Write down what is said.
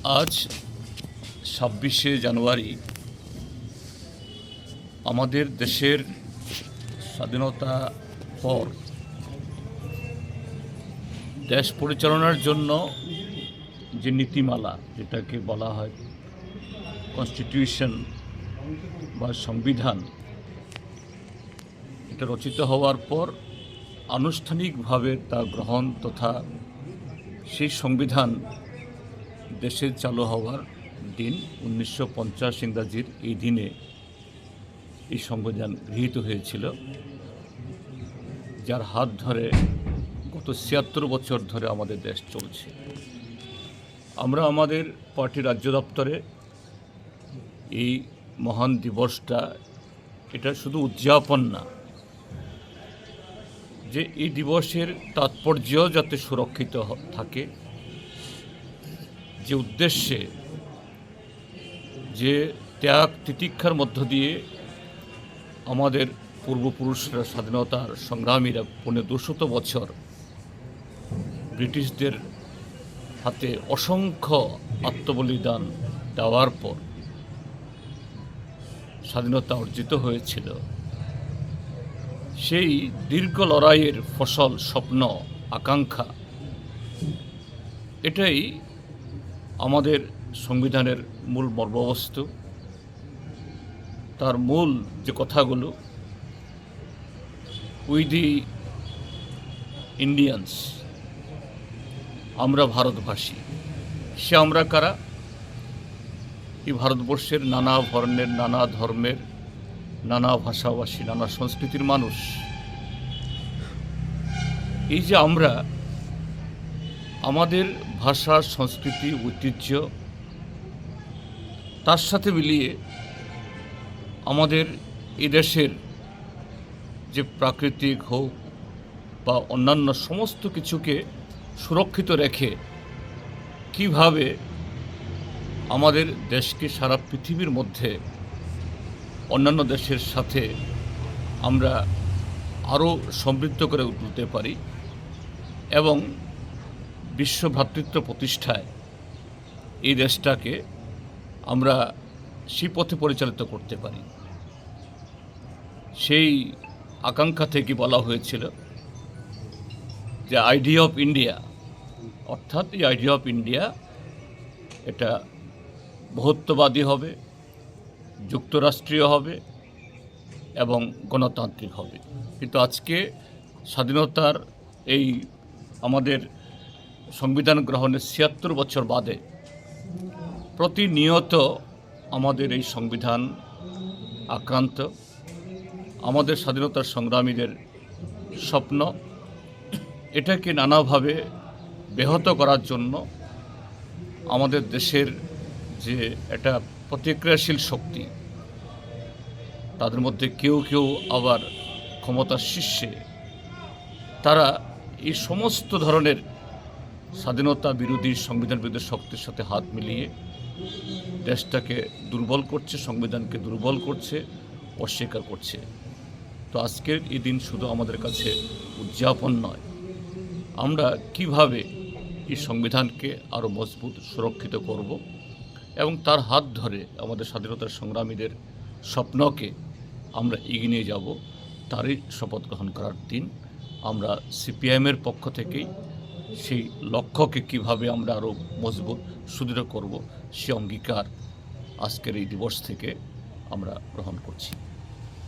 আজ ২৬শে জানুয়ারি আমাদের দেশের স্বাধীনতা পর দেশ পরিচালনার জন্য যে নীতিমালা, যেটাকে বলা হয় কনস্টিটিউশন বা সংবিধান, এটা রচিত হওয়ার পর আনুষ্ঠানিকভাবে তা গ্রহণ তথা সেই সংবিধান দেশে চালু হওয়ার দিন ১৯৫০ ইংরাজির এই দিনে এই সংবিধান গৃহীত হয়েছিল, যার হাত ধরে গত ৭৬ বছর ধরে আমাদের দেশ চলছে। আমরা আমাদের পার্টি রাজ্য দপ্তরে এই মহান দিবসটা, এটা শুধু উদযাপন না, যে এই দিবসের তাৎপর্য যাতে সুরক্ষিত থাকে, যে উদ্দেশ্যে, যে ত্যাগ তিতিক্ষার মধ্য দিয়ে আমাদের পূর্বপুরুষরা, স্বাধীনতার সংগ্রামীরা ২৫০ বছর ব্রিটিশদের হাতে অসংখ্য আত্মবলিদান দেওয়ার পর স্বাধীনতা অর্জিত হয়েছিল, সেই দীর্ঘ লড়াইয়ের ফসল, স্বপ্ন, আকাঙ্ক্ষা, এটাই আমাদের সংবিধানের মূল মর্মবস্তু। তার মূল যে কথাগুলো, উই দি ইন্ডিয়ানস, আমরা ভারতবাসী। সে আমরা কারা? এই ভারতবর্ষের নানা বর্ণের, নানা ধর্মের, নানা ভাষাভাষী, নানা সংস্কৃতির মানুষ। এই যে আমরা, আমাদের ভাষা, সংস্কৃতি, ঐতিহ্য, তার সাথে মিলিয়ে আমাদের এই দেশের যে প্রাকৃতিক হোক বা অন্যান্য সমস্ত কিছুকে সুরক্ষিত রেখে কিভাবে আমাদের দেশকে সারা পৃথিবীর মধ্যে অন্যান্য দেশের সাথে আমরা আরও সমৃদ্ধ করে তুলতে পারি এবং বিশ্ব ভ্রাতৃত্ব প্রতিষ্ঠায় এই দেশটাকে আমরা সেই পথে পরিচালিত করতে পারি, সেই আকাঙ্ক্ষা থেকে বলা হয়েছিল যে আইডিয়া অফ ইন্ডিয়া, অর্থাৎ এই আইডিয়া অফ ইন্ডিয়া এটা বহুত্ববাদী হবে, যুক্তরাষ্ট্রীয় হবে এবং গণতান্ত্রিক হবে। কিন্তু আজকে স্বাধীনতার এই আমাদের সংবিধান গ্রহণের ৭৬ বছর বাদে প্রতিনিয়ত আমাদের এই সংবিধান আক্রান্ত, আমাদের স্বাধীনতার সংগ্রামীদের স্বপ্ন, এটাকে নানাভাবে ব্যাহত করার জন্য আমাদের দেশের যে একটা প্রতিক্রিয়াশীল শক্তি, তাদের মধ্যে কেউ কেউ আবার ক্ষমতার শীর্ষে, তারা এই সমস্ত ধরনের স্বাধীনতা বিরোধী, সংবিধান বিরোধী শক্তির সাথে হাত মিলিয়ে দেশটাকে দুর্বল করছে, সংবিধানকে দুর্বল করছে, অস্বীকার করছে। তো আজকের এই দিন শুধু আমাদের কাছে উদযাপন নয়, আমরা কিভাবে এই সংবিধানকে আরও মজবুত, সুরক্ষিত করব এবং তার হাত ধরে আমাদের স্বাধীনতার সংগ্রামীদের স্বপ্নকে আমরা এগিয়ে নিয়ে যাব, তারই শপথ গ্রহণ করার দিন। আমরা সিপিআইএমের পক্ষ থেকেই সেই লক্ষ্যকে কিভাবে আমরা আরও মজবুত, সুদৃঢ় করব, সে অঙ্গীকার আজকের এই দিবস থেকে আমরা গ্রহণ করছি।